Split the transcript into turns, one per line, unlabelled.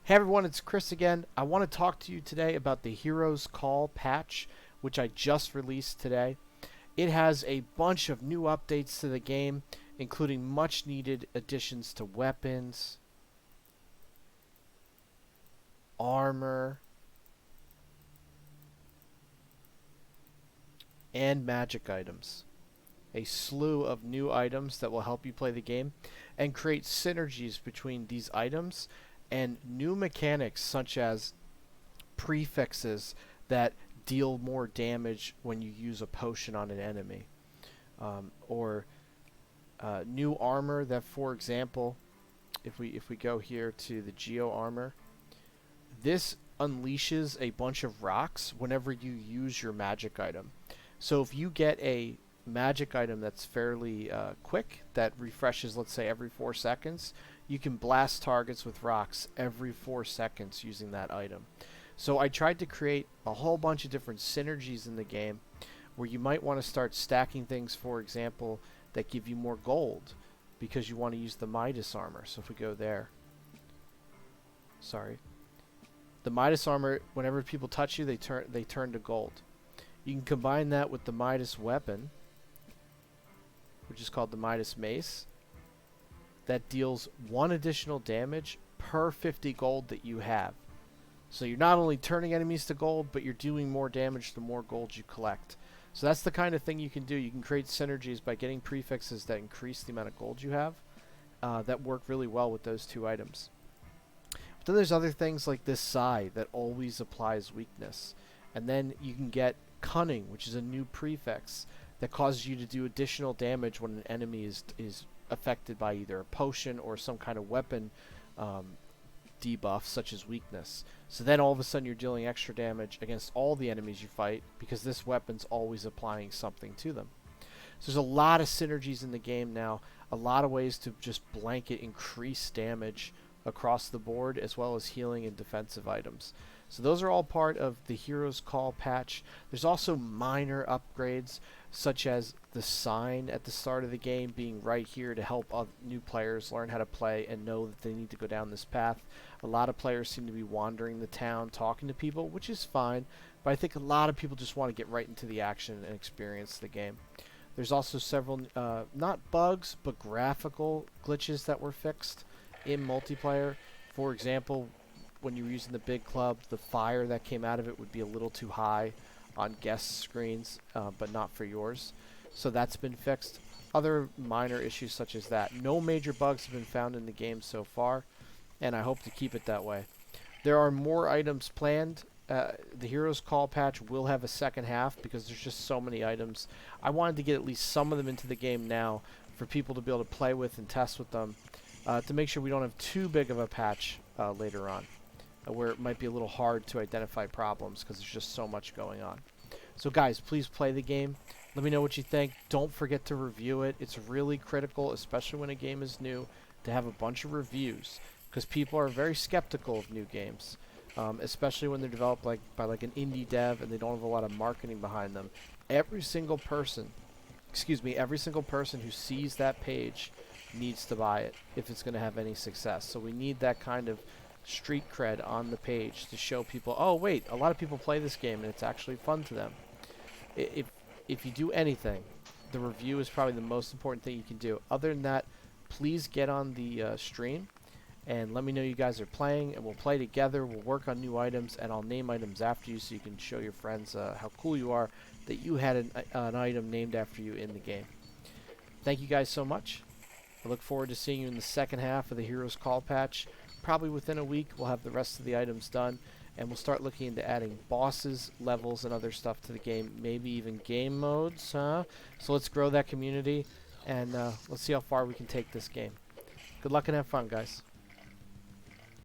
Hey everyone, it's Chris again. I want to talk to you today about the Heroes Call patch, which I just released today. It has a bunch of new updates to the game, including much needed additions to weapons, armor, and magic items. A slew of new items that will help you play the game and create synergies between these items and new mechanics such as prefixes that deal more damage when you use a potion on an enemy. Or new armor that, for example, if we go here to the Geo Armor, this unleashes a bunch of rocks whenever you use your magic item. So if you get a magic item that's fairly quick, that refreshes, let's say, every 4 seconds, you can blast targets with rocks every 4 seconds using that item. So I tried to create a whole bunch of different synergies in the game where you might want to start stacking things, for example, that give you more gold because you want to use the Midas Armor. So if we go there, sorry, the Midas Armor, whenever people touch you, they turn to gold. You can combine that with the Midas weapon, which is called the Midas Mace, that deals 1 additional damage per 50 gold that you have. So you're not only turning enemies to gold, but you're doing more damage the more gold you collect. So that's the kind of thing you can do. You can create synergies by getting prefixes that increase the amount of gold you have that work really well with those 2 items. But then there's other things like this Sai that always applies weakness. And then you can get Cunning, which is a new prefix that causes you to do additional damage when an enemy is affected by either a potion or some kind of weapon debuff, such as weakness. So then all of a sudden you're dealing extra damage against all the enemies you fight because this weapon's always applying something to them. So there's a lot of synergies in the game now, a lot of ways to just blanket increase damage across the board, as well as healing and defensive items. So those are all part of the Heroes Call patch. There's also minor upgrades, such as the sign at the start of the game being right here to help new players learn how to play and know that they need to go down this path. A lot of players seem to be wandering the town talking to people, which is fine, but I think a lot of people just want to get right into the action and experience the game. There's also several, not bugs, but graphical glitches that were fixed in multiplayer. For example, when you were using the big club, the fire that came out of it would be a little too high on guest screens, but not for yours. So that's been fixed. Other minor issues such as that. No major bugs have been found in the game so far, and I hope to keep it that way. There are more items planned. The Heroes Call patch will have a second half because there's just so many items. I wanted to get at least some of them into the game now for people to be able to play with and test with them to make sure we don't have too big of a patch later on, where it might be a little hard to identify problems because there's just so much going on. So guys, please play the game. Let me know what you think. Don't forget to review it. It's really critical, especially when a game is new, to have a bunch of reviews because people are very skeptical of new games, especially when they're developed by an indie dev and they don't have a lot of marketing behind them. Every single person who sees that page needs to buy it if it's going to have any success. So we need that kind of street cred on the page to show people, oh wait, a lot of people play this game and it's actually fun to them. If you do anything, the review is probably the most important thing you can do. Other than that, please get on the stream and let me know you guys are playing, and we'll play together. We'll work on new items, and I'll name items after you so you can show your friends how cool you are that you had an item named after you in the game. Thank you guys so much. I look forward to seeing you in the second half of the Heroes Call patch. Probably within a week we'll have the rest of the items done, and we'll start looking into adding bosses, levels, and other stuff to the game, maybe even game modes, So let's grow that community, and let's see how far we can take this game. Good luck and have fun, guys.